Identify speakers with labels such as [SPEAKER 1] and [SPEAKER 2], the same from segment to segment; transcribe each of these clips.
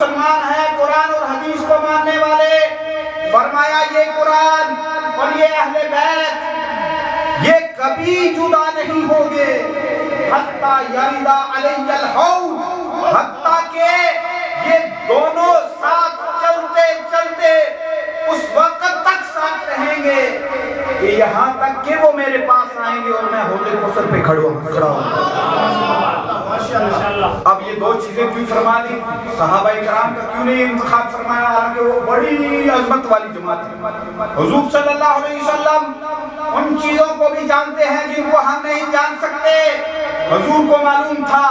[SPEAKER 1] مسلمان ہیں قرآن اور حدیث کو ماننے والے، فرمایا یہ قرآن اور یہ اہل بیت یہ کبھی جدا نہیں ہوں گے حتیٰ یرد علی الحوض، حتیٰ کہ یہ دونوں ساتھ چلتے چلتے اس وقت تک ساتھ رہیں گے کہ یہاں تک کہ وہ میرے پاس آئیں گے اور میں حوض کوثر پہ کھڑا ہوں۔ اب یہ دو چیزیں کیوں فرما دی؟ صحابہ کرام کا کیوں نہیں انتخاب فرمایا؟ حالانکہ وہ بڑی عظمت والی جماعت ہے۔ حضور صلی اللہ علیہ وسلم ان چیزوں کو بھی جانتے ہیں جن کو ہم نہیں جان سکتے۔ حضور کو معلوم تھا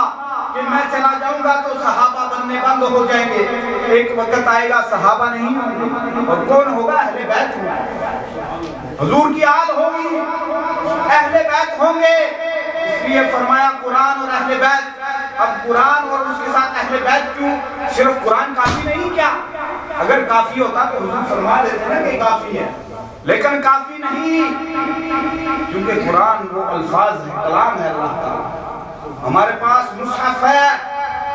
[SPEAKER 1] کہ میں چلا جاؤں گا تو صحابہ بننے بند ہو جائیں گے، ایک وقت آئے گا صحابہ نہیں ہوں گے، اور کون ہوگا؟ اہل بیت ہوگا، حضور کی آل ہوگی، اہل بیت ہوں گے۔ اس لیے فرمایا قرآن اور اہل بیت۔ اب قرآن اور اس کے ساتھ اہل بیت کیوں؟ صرف قرآن کافی نہیں کیا؟ اگر کافی ہوتا تو حضور فرما دیتے نا کہ کافی ہے، لیکن کافی نہیں، کیونکہ قرآن وہ الفاظ ہے، کلام ہے اللہ تعالیٰ۔ ہمارے پاس مصحف ہے،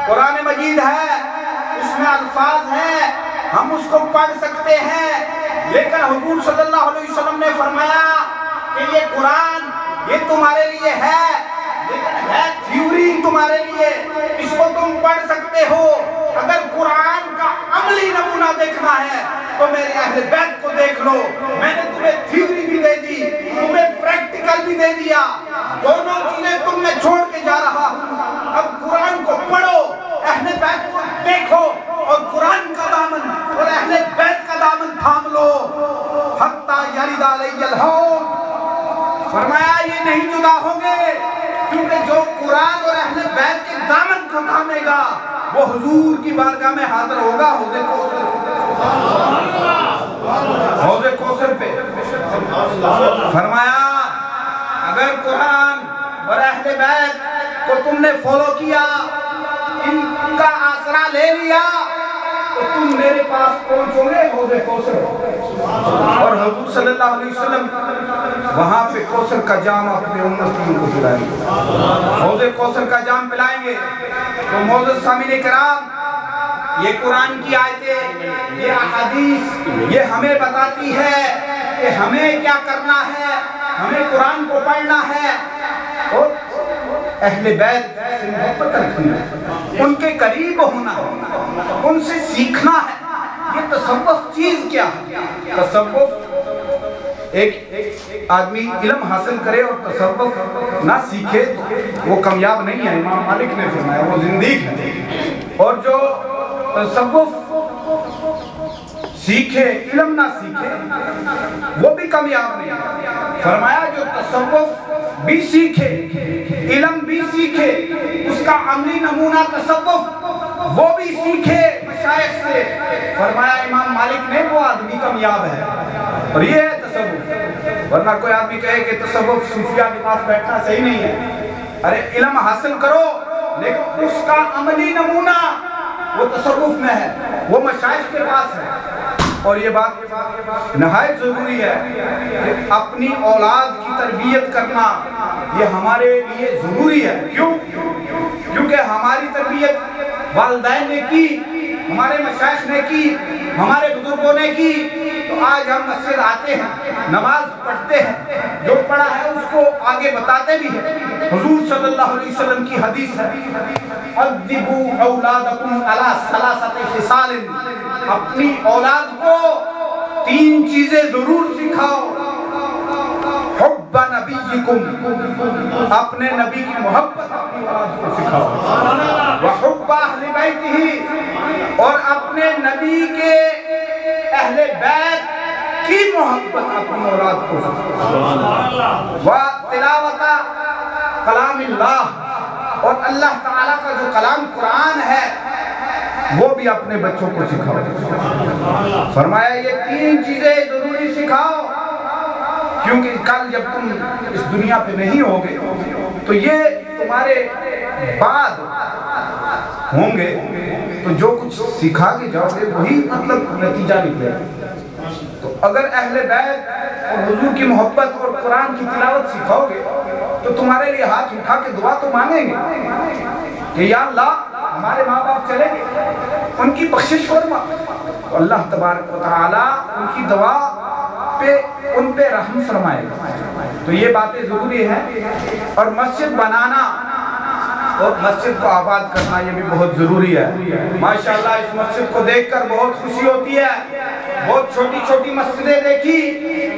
[SPEAKER 1] قرآن مجید ہے، اس میں الفاظ ہیں، ہم اس کو پڑھ سکتے ہیں، لیکن حضور صلی اللہ علیہ وسلم نے فرمایا کہ یہ قرآن یہ تمہارے لیے ہے، لیکن ہے تھیوری تمہارے لیے، اس کو تم پڑھ سکتے ہو۔ اگر قرآن کا عملی نمونہ دیکھنا ہے تو میرے اہل بیت کو دیکھ لو، میں نے تمہیں تھیوری بھی دے دی، تمہیں پریکٹیکل بھی دے دیا، دونوں چیزیں تم میں چھوڑ کے جا رہا ہوں۔ اب قرآن کو پڑھو، اہل بیت کو دیکھو، اور قرآن کا دامن اور اہل بیت کا دامن تھام لو۔ حتیٰ یرد علی الحوض، فرمایا یہ نہیں جدا ہوں گے، کیونکہ جو قرآن اور اہل بیت کے دامن کو تھامے گا وہ حضور کی بارگاہ میں حاضر ہوگا حوض کوثر پہ۔ فرمایا اگر قرآن اور اہل بیت کو تم نے فالو کیا، ان کا آسرا لے لیا، تو تم میرے پاس پہنچو گے حوض کوثر، اور حضور صلی اللہ علیہ وسلم وہاں پہ کوثر کا جام اپنے امتیوں کو پلائیں گے، حوض کوثر کا جام پلائیں گے۔ تو معزز سامعین کرام، یہ قرآن کی آیتیں، یہ احادیث، یہ ہمیں بتاتی ہے کہ ہمیں کیا کرنا ہے، ہمیں قرآن کو پڑھنا ہے اور اہل بیت سے محبت رکھنا ہے، ان کے قریب ہونا ہے، ان سے سیکھنا ہے۔ یہ تصوف چیز کیا ہے؟ تصوف ایک آدمی علم حاصل کرے اور تصوف نہ سیکھے تو وہ کامیاب نہیں ہے، امام مالک نے فرمایا، وہ زندیق ہے۔ اور جو تصوف سیکھے علم نہ سیکھے وہ بھی کامیاب نہیں ہے۔ فرمایا جو تصوف بھی سیکھے علم بھی سیکھے، اس کا عملی نمونہ تصوف وہ بھی سیکھے مشائخ سے، فرمایا امام مالک نے، وہ آدمی کامیاب ہے۔ اور یہ ہے تصوف۔ ورنہ کوئی آدمی کہے کہ تصوف صوفیاء کے پاس بیٹھنا صحیح نہیں ہے، ارے علم حاصل کرو لیکن اس کا عملی نمونہ وہ تصوف میں ہے، وہ مشائخ کے پاس ہے۔ اور یہ بات نہایت ضروری ہے کہ اپنی اولاد کی تربیت کرنا یہ ہمارے لیے ضروری ہے۔ کیوں؟ کیونکہ ہماری تربیت والدین نے کی، ہمارے مشائخ نے کی، ہمارے بزرگوں نے کی، تو آج ہم مسجد آتے ہیں، نماز پڑھتے ہیں، جو پڑھا ہے اس کو آگے بتاتے بھی ہیں۔ حضور صلی اللہ علیہ وسلم کی حدیث ہے، اَدِّبُوا أَوْلَادَكُمْ عَلَىٰ ثَلَاثَةِ خِصَالٍ، اپنی اولاد کو 3 چیزیں ضرور سکھاؤ۔ حب نبیکم، اپنے نبی کی محبت اپنی اولاد کو سکھاؤ، وحب اہل بیتہ، اور اپنے نبی کے اہل بیت کی محبت اپنی اولاد کو سکھاؤ، وتلاوت کلام اللہ، اور اللہ تعالیٰ کا جو کلام قرآن ہے وہ بھی اپنے بچوں کو سکھاؤ۔ فرمایا یہ 3 چیزیں ضروری سکھاؤ، کیونکہ کل جب تم اس دنیا پہ نہیں ہوگے تو یہ تمہارے بعد ہوں گے، تو جو کچھ سکھا کے جاؤ گے وہی مطلب نتیجہ نکلے گا۔ تو اگر اہل بیت اور حضور کی محبت اور قرآن کی تلاوت سکھاؤ گے تو تمہارے لیے ہاتھ اٹھا کے دعا تو مانگیں گے کہ یا اللہ ہمارے ماں باپ چلے گئے، ان کی بخشش فرما، تو اللہ تبارک و تعالیٰ ان کی دعا پہ ان پہ رحم فرمائے گا۔ تو یہ باتیں ضروری ہیں، اور مسجد بنانا اور مسجد کو آباد کرنا یہ بھی بہت ضروری ہے۔ ماشاءاللہ اس مسجد کو دیکھ کر بہت خوشی ہوتی ہے، بہت چھوٹی چھوٹی مسجدیں دیکھی،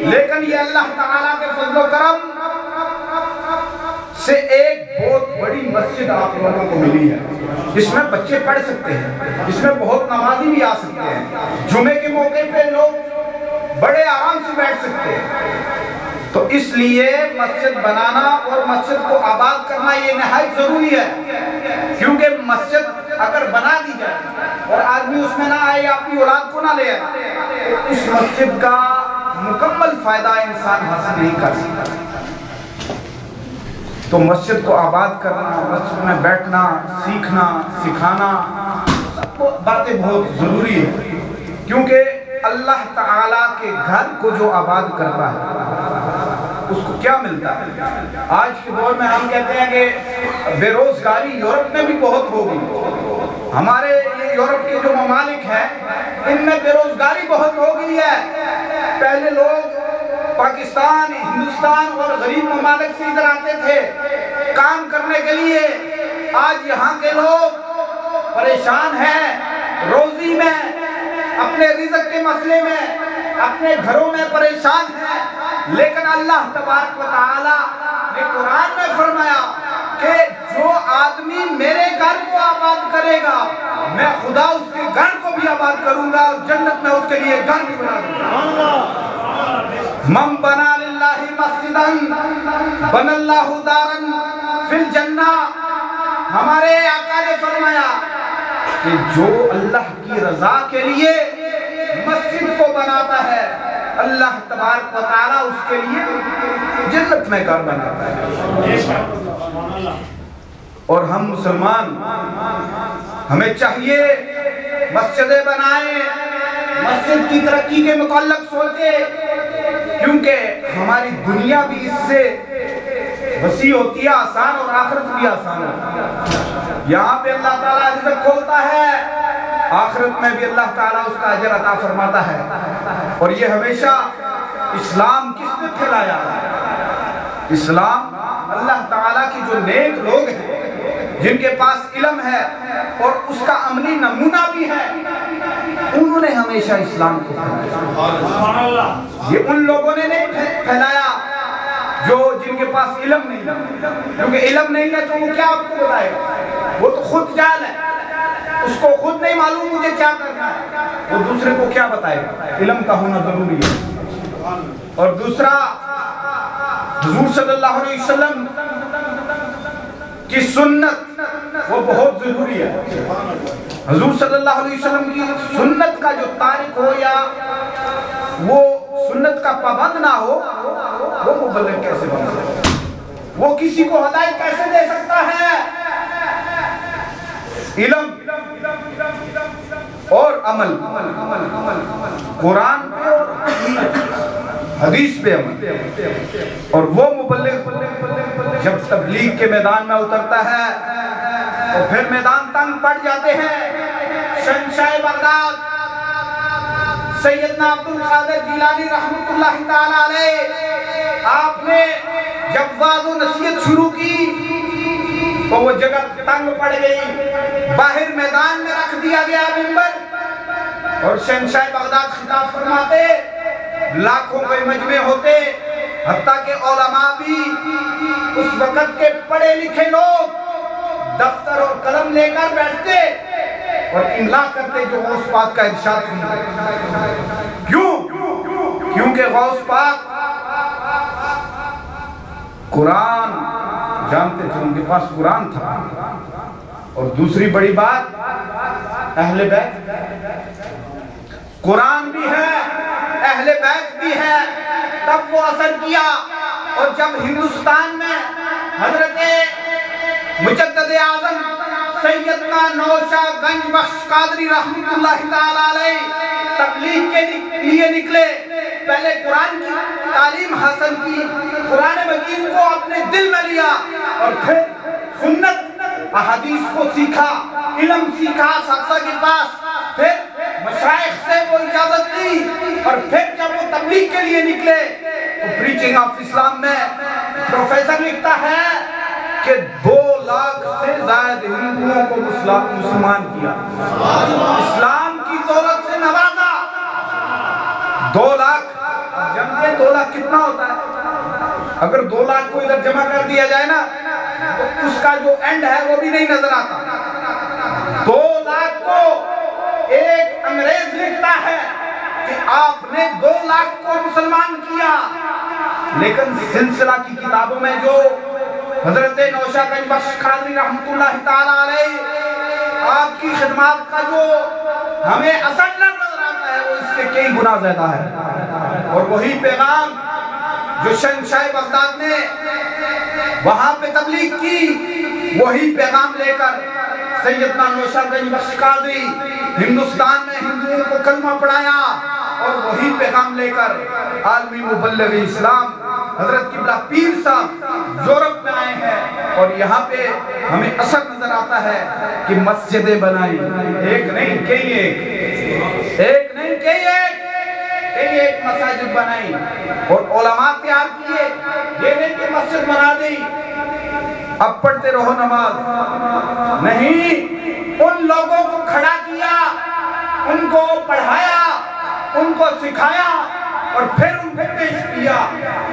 [SPEAKER 1] لیکن یہ اللہ تعالیٰ کے فضل و کرم سے ایک بہت بڑی مسجد آپ لوگوں کو ملی ہے، جس میں بچے پڑھ سکتے ہیں، جس میں بہت نمازی بھی آ سکتے ہیں، جمعے کے موقع پہ لوگ بڑے آرام سے بیٹھ سکتے ہیں۔ تو اس لیے مسجد بنانا اور مسجد کو آباد کرنا یہ نہایت ضروری ہے، کیونکہ مسجد اگر بنا دی جائے اور آدمی اس میں نہ آئے یا اپنی اولاد کو نہ لے آئے تو اس مسجد کا مکمل فائدہ انسان حاصل نہیں کر سکتا۔ تو مسجد کو آباد کرنا، مسجد میں بیٹھنا، سیکھنا، سکھانا باتیں بہت ضروری ہے، کیونکہ اللہ تعالیٰ کے گھر کو جو آباد کرتا ہے اس کو کیا ملتا ہے؟ آج کے دور میں ہم کہتے ہیں کہ بے روزگاری یورپ میں بھی بہت ہوگی، ہمارے یہ یورپ کے جو ممالک ہیں ان میں بے روزگاری بہت ہو گئی ہے۔ پہلے لوگ پاکستان، ہندوستان اور غریب ممالک سے ادھر آتے تھے کام کرنے کے لیے، آج یہاں کے لوگ پریشان ہیں روزی میں، اپنے رزق کے مسئلے میں، اپنے گھروں میں پریشان ہیں، لیکن اللہ تبارک و تعالیٰ نے قرآن میں فرمایا کہ جو آدمی میرے گھر کو آباد کرے گا میں خدا اس کے گھر کو بھی آباد کروں گا اور جنت میں اس کے لیے گھر بھی بنا دوں گا۔ من بنا للہ مسجدا بن اللہ دارا فی الجنہ، ہمارے آقا نے فرمایا کہ جو اللہ کی رضا کے لیے مسجد کو بناتا ہے اللہ تبارک و تعالیٰ اس کے لیے جنت میں گھر بناتا ہے۔ اور ہم مسلمان ہمیں چاہیے مسجدیں بنائیں، مسجد کی ترقی کے متعلق سوچے، کیونکہ ہماری دنیا بھی اس سے وسیع ہوتی ہے، آسان، اور آخرت بھی آسان ہوتی ہے۔ یہاں پہ اللہ تعالیٰ رزق کھولتا ہے، آخرت میں بھی اللہ تعالیٰ اس کا اجر عطا فرماتا ہے۔ اور یہ ہمیشہ اسلام کس نے پھیلایا؟ اسلام اللہ تعالیٰ کی جو نیک لوگ ہیں جن کے پاس علم ہے اور اس کا عملی نمونہ بھی ہے، انہوں نے ہمیشہ اسلام کو پھیلایا۔ یہ ان لوگوں نے نہیں پھیلایا جو جن کے پاس علم نہیں ہے، کیونکہ علم نہیں ہے تو وہ کیا آپ کو بتائے گا؟ وہ تو خود جاہل ہے، اس کو خود نہیں معلوم مجھے کیا کرنا ہے، وہ دوسرے کو کیا بتائے گا؟ علم کا ہونا ضروری ہے۔ اور دوسرا، حضور صلی اللہ علیہ وسلم کی سنت وہ بہت ضروری ہے۔ حضور صلی اللہ علیہ وسلم کی سنت کا جو تارک ہو یا وہ سنت کا پابند نہ ہو، وہ مبلغ کیسے بن سکتا ہے؟ وہ کسی کو ہدایت کیسے دے سکتا ہے؟ علم اور عمل، قرآن پہ اور حدیث پہ عمل۔ اور وہ مبلغ جب تبلیغ کے میدان میں اترتا ہے اور پھر میدان تنگ پڑ جاتے ہیں، شہنشاہ بغداد سیدنا عبد القادر جیلانی رحمۃ اللہ تعالی علیہ، آپ نے جب وعظ و نصیحت شروع کی تو وہ جگہ تنگ پڑ گئی، باہر میدان میں رکھ دیا گیا منبر، اور شہنشاہ بغداد خطاب فرماتے، لاکھوں کے مجمع ہوتے، حتیٰ کہ علماء بھی اس وقت کے پڑھے لکھے لوگ دفتر اور قلم لے کر بیٹھتے اور املا کرتے جو غوث پاک کا ارشاد سنتے۔ کیوں؟ کیونکہ غوث پاک قرآن جانتے تھے، ان کے پاس قرآن تھا۔ اور دوسری بڑی بات، اہل بیت، قرآن بھی ہے، اہل بیت بھی ہے، تب وہ اثر کیا۔ اور جب ہندوستان میں حضرت مجدد اعظم سیدنا نوشاد گنج بخش قادری رحمۃ اللہ تعالی علیہ تبلیغ کے لیے نکلے، پہلے قرآن کی تعلیم حاصل کی، قرآن مجید کو اپنے دل میں لیا، اور پھر سنت احادیث کو سیکھا، علم سیکھا اساتذہ کے پاس، پھر مشائخ سے وہ اجازت لی، اور پھر جب وہ تبلیغ کے لیے نکلے تو پریچنگ آف اسلام میں پروفیسر لکھتا ہے کہ 2 لاکھ سے زائد ہندوؤں کو مسلمان کیا، اسلام کی دولت سے نوازا۔ 2 لاکھ، جانتے 2 لاکھ کتنا ہوتا ہے؟ اگر 2 لاکھ کو ادھر جمع کر دیا جائے نا تو اس کا جو اینڈ ہے وہ بھی نہیں نظر آتا۔ 2 لاکھ کو ایک انگریز لکھتا ہے کہ آپ نے 2 لاکھ کو مسلمان کیا، لیکن سلسلہ کی کتابوں میں جو حضرت نوشہ گنج بخش قادری رحمت اللہ تعالیٰ علیہ آپ کی خدمات کا جو ہمیں اثر نظر آتا ہے وہ اس سے کئی گنا زیادہ ہے۔ اور وہی پیغام جو شہنشاہ بغداد نے وہاں پہ تبلیغ کی، وہی پیغام لے کر سیدنا نوشہ گنج بخش قادری ہندوستان میں ہندوؤں کو کلمہ پڑھایا، اور وہی پیغام لے کر عالمی مبلغ اسلام حضرت قبلہ پیر صاحب یورپ میں آئے ہیں، اور یہاں پہ ہمیں اثر نظر آتا ہے کہ مسجدیں بنائی، ایک نہیں کئی ایک نہیں کئی ایک مساجد بنائی، اور علماء تیار کیے، یہ نہیں کہ مسجد بنا دی اب پڑھتے رہو نماز، نہیں، ان لوگوں کو کھڑا کیا، ان کو پڑھایا، ان کو سکھایا، اور پھر ان پہ پیش کیا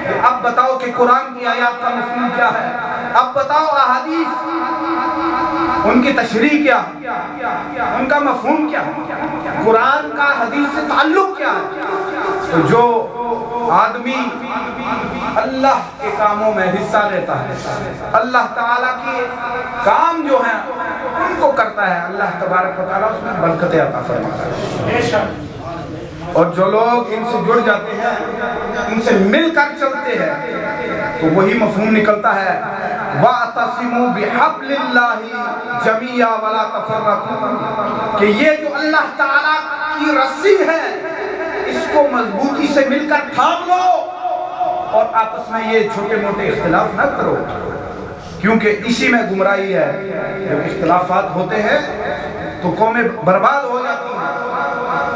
[SPEAKER 1] کہ اب بتاؤ کہ قرآن کی آیات کا مفہوم کیا ہے، اب بتاؤ احادیث ان کی تشریح کیا، ان کا مفہوم کیا، قرآن کا حدیث سے تعلق کیا ہے۔ تو جو آدمی اللہ کے کاموں میں حصہ لیتا ہے، اللہ تعالیٰ کے کام جو ہیں ان کو کرتا ہے، اللہ تبارک و تعالیٰ اس میں برکتیں عطا فرماتا ہے۔ اور جو لوگ ان سے جڑ جاتے ہیں، ان سے مل کر چلتے ہیں، تو وہی مفہوم نکلتا ہے وَاعْتَصِمُوا بِحَبْلِ اللَّهِ جَمِيعًا وَلَا تَفَرَّقُوا، کہ یہ جو اللہ تعالیٰ کی رسی ہے اس کو مضبوطی سے مل کر تھام لو، اور آپس میں یہ چھوٹے موٹے اختلاف نہ کرو، کیونکہ اسی میں گمراہی ہے۔ جب اختلافات ہوتے ہیں تو قومیں برباد ہو جاتی ہیں۔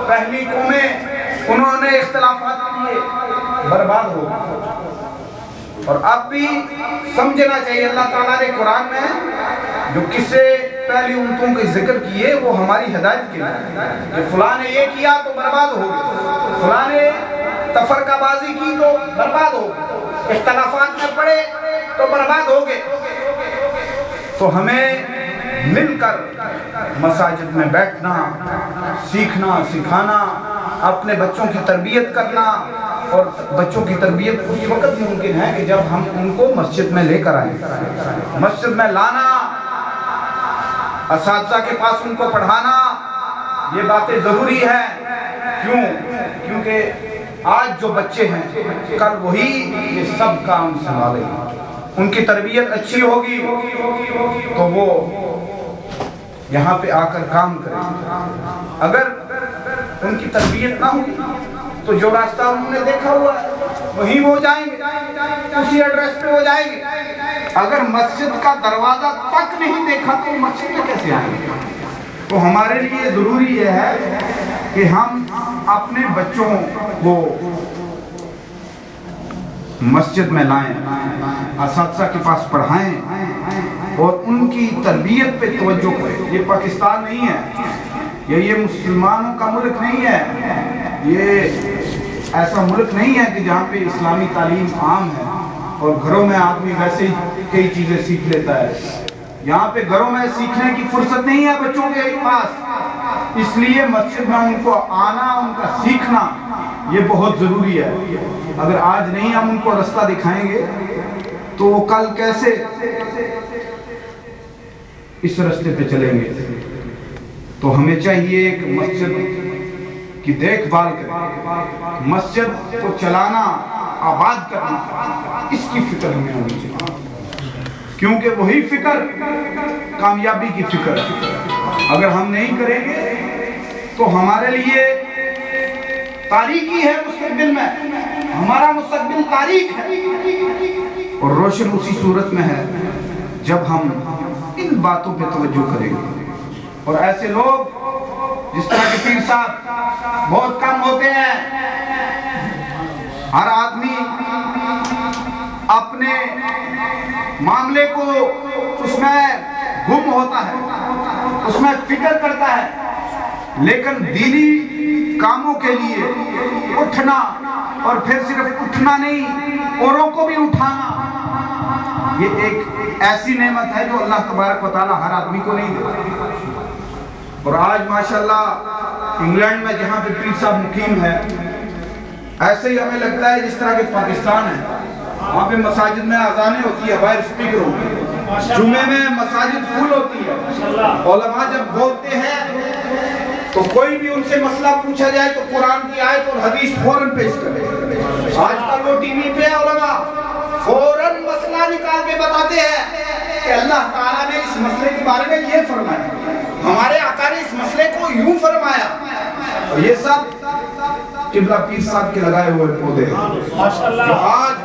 [SPEAKER 1] پہلی قومیں انہوں نے اختلافات کیے، برباد ہو گئی، اور اب بھی سمجھنا چاہیے اللہ تعالیٰ نے قرآن میں جو قصے پہلی امتوں کے ذکر کیے وہ ہماری ہدایت کے لیے، کہ فلاں نے یہ کیا تو برباد ہو گئے، فلاں نے تفرقہ بازی کی تو برباد ہو گئے، اختلافات میں پڑے تو برباد ہو گئے۔ تو ہمیں مل کر مساجد میں بیٹھنا، سیکھنا، سکھانا، اپنے بچوں کی تربیت کرنا، اور بچوں کی تربیت اس وقت ممکن ہے کہ جب ہم ان کو مسجد میں لے کر آئیں، مسجد میں لانا، اساتذہ کے پاس ان کو پڑھانا، یہ باتیں ضروری ہیں۔ کیوں؟ کیونکہ آج جو بچے ہیں کل وہی یہ سب کام سنبھالیں گے، ان کی تربیت اچھی ہوگی تو وہ یہاں پہ آ کر کام کریں، اگر ان کی تربیت نہ ہوگی تو جو راستہ انہوں نے دیکھا ہوا ہے وہیں وہ جائیں گے، اسی ایڈریس پہ وہ جائیں گے۔ اگر مسجد کا دروازہ تک نہیں دیکھا تو مسجد میں کیسے آئیں گے؟ تو ہمارے لیے ضروری یہ ہے کہ ہم اپنے بچوں کو مسجد میں لائیں، اساتذہ کے پاس پڑھائیں، اور ان کی تربیت پہ توجہ کریں۔ یہ پاکستان نہیں ہے، یہ مسلمانوں کا ملک نہیں ہے، یہ ایسا ملک نہیں ہے کہ جہاں پہ اسلامی تعلیم عام ہے اور گھروں میں آدمی ویسے ہی کئی چیزیں سیکھ لیتا ہے۔ یہاں پہ گھروں میں سیکھنے کی فرصت نہیں ہے بچوں کے پاس، اس لیے مسجد میں ان کو آنا، ان کا سیکھنا یہ بہت ضروری ہے۔ اگر آج نہیں ہم ان کو راستہ دکھائیں گے تو وہ کل کیسے اس راستے پہ چلیں گے؟ تو ہمیں چاہیے کہ مسجد کی دیکھ بھال کریں، مسجد کو چلانا، آباد کرنا، اس کی فکر ہمیں ہونی چاہیے، کیونکہ وہی فکر کامیابی کی فکر ہے۔ اگر ہم نہیں کریں گے تو ہمارے لیے تاریکی ہے مستقبل میں، ہمارا مستقبل تاریک ہے، اور روشن اسی صورت میں ہے جب ہم ان باتوں پہ توجہ کریں گے۔ اور ایسے لوگ جس طرح کے پیر صاحب بہت کم ہوتے ہیں. ہر آدمی اپنے معاملے کو اس میں گم ہوتا ہے, اس میں فکر کرتا ہے, لیکن دینی کاموں کے لیے اٹھنا, اور پھر صرف اٹھنا نہیں, اوروں کو بھی اٹھانا, یہ ایک ایسی نعمت ہے جو اللہ تبارک و تعالی ہر آدمی کو نہیں دیتا. اور آج ماشاءاللہ انگلینڈ میں جہاں پہ پیر صاحب مقیم ہے, ایسے ہی ہمیں لگتا ہے جس طرح کہ پاکستان ہے, وہاں پہ مساجد میں اذانیں ہوتی ہے, باہر اسپیکر ہوتی ہے, جمعے میں مساجد فل ہوتی ہے. علماء جب بولتے ہیں تو کوئی بھی ان سے مسئلہ پوچھا جائے تو قرآن کی آیت اور حدیث فوراً پیش کرے. آج کل وہ ٹی وی پہ علماء فوراً مسئلہ نکال کے بتاتے ہیں کہ اللہ تعالیٰ نے اس مسئلے کے بارے میں یہ فرمایا, ہمارے آقا نے اس مسئلے کو یوں فرمایا. اور یہ سب قبلہ پیر صاحب کے لگائے ہوئے پودے ہیں جو آج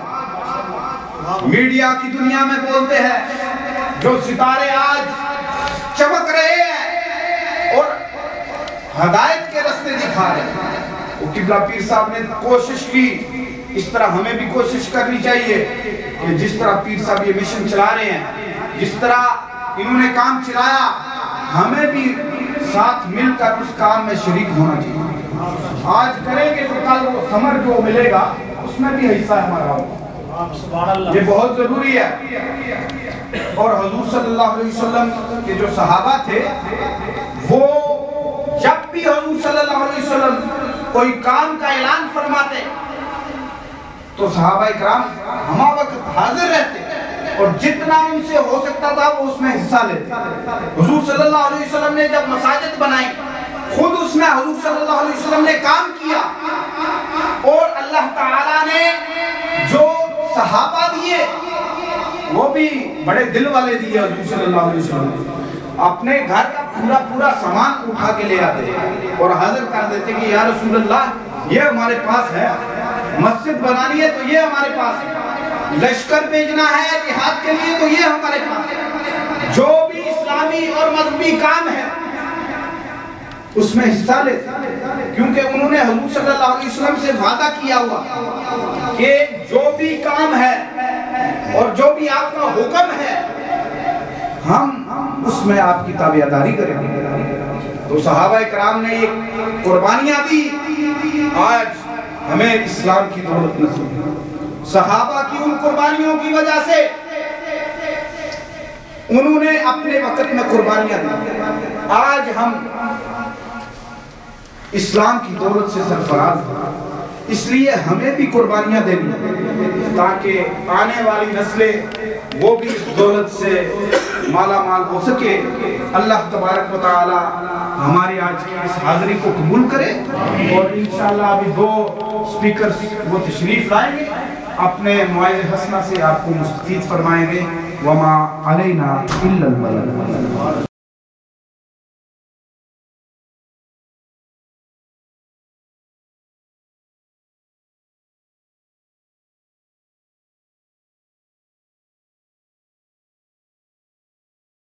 [SPEAKER 1] میڈیا کی دنیا میں بولتے ہیں, جو ستارے آج چمک رہے ہیں اور ہدایت کے راستے دکھا رہے ہیں, وہ قبلہ پیر صاحب نے کوشش کی. اس طرح ہمیں بھی کوشش کرنی چاہیے کہ جس طرح پیر صاحب یہ مشن چلا رہے ہیں, جس طرح انہوں نے کام چلایا, ہمیں بھی ساتھ مل کر اس کام میں شریک ہونا چاہیے. آج کریں گے تو کل وہ ثمر جو ملے گا اس میں بھی حصہ ہمارا ہوگا, یہ بہت ضروری ہے. اور حضور صلی اللہ علیہ وسلم کے جو صحابہ تھے, وہ جب بھی حضور صلی اللہ علیہ وسلم کوئی کام کا اعلان فرماتے تو صحابہ اکرام ہمہ وقت حاضر رہتے, اور جتنا ان سے ہو سکتا تھا وہ اس میں حصہ لیتے. حضور صلی اللہ علیہ وسلم نے جب مساجد بنائی, خود اس میں حضور صلی اللہ علیہ وسلم نے کام کیا, اور اللہ تعالیٰ نے جو صحابہ دیے وہ بھی بڑے دل والے دیے. حضور صلی اللہ علیہ وسلم اپنے گھر کا پورا سامان اٹھا کے لے آتے اور حاضر کر دیتے کہ یا رسول اللہ یہ ہمارے پاس ہے, مسجد بنانی ہے تو یہ ہمارے پاس ہے, لشکر بھیجنا ہے جہاد کے لیے تو یہ ہمارے پاس ہے, جو بھی اسلامی اور مذہبی کام ہے اس میں حصہ لیتے, کیونکہ انہوں نے حضور صلی اللہ علیہ وسلم سے وعدہ کیا ہوا کہ جو بھی کام ہے اور جو بھی آپ کا حکم ہے ہم اس میں آپ کی تابعداری کریں گے. تو صحابہ کرام نے یہ قربانیاں دی, آج ہمیں اسلام کی دولت نصیب ہے. صحابہ کی ان قربانیوں کی وجہ سے انہوں نے اپنے وقت میں قربانیاں دی, آج ہم اسلام کی دولت سے سرفراز ہیں. اس لیے ہمیں بھی قربانیاں دینی تاکہ آنے والی نسلیں وہ بھی اس دولت سے مالا مال ہو سکے. اللہ تبارک و تعالی ہماری آج کی اس حاضری کو قبول کرے, اور انشاءاللہ ابھی 2 سپیکرز وہ تشریف لائیں گے, اپنے موعظہ حسنہ سے آپ کو مستفید فرمائیں گے. وما علینا الا البلاغ.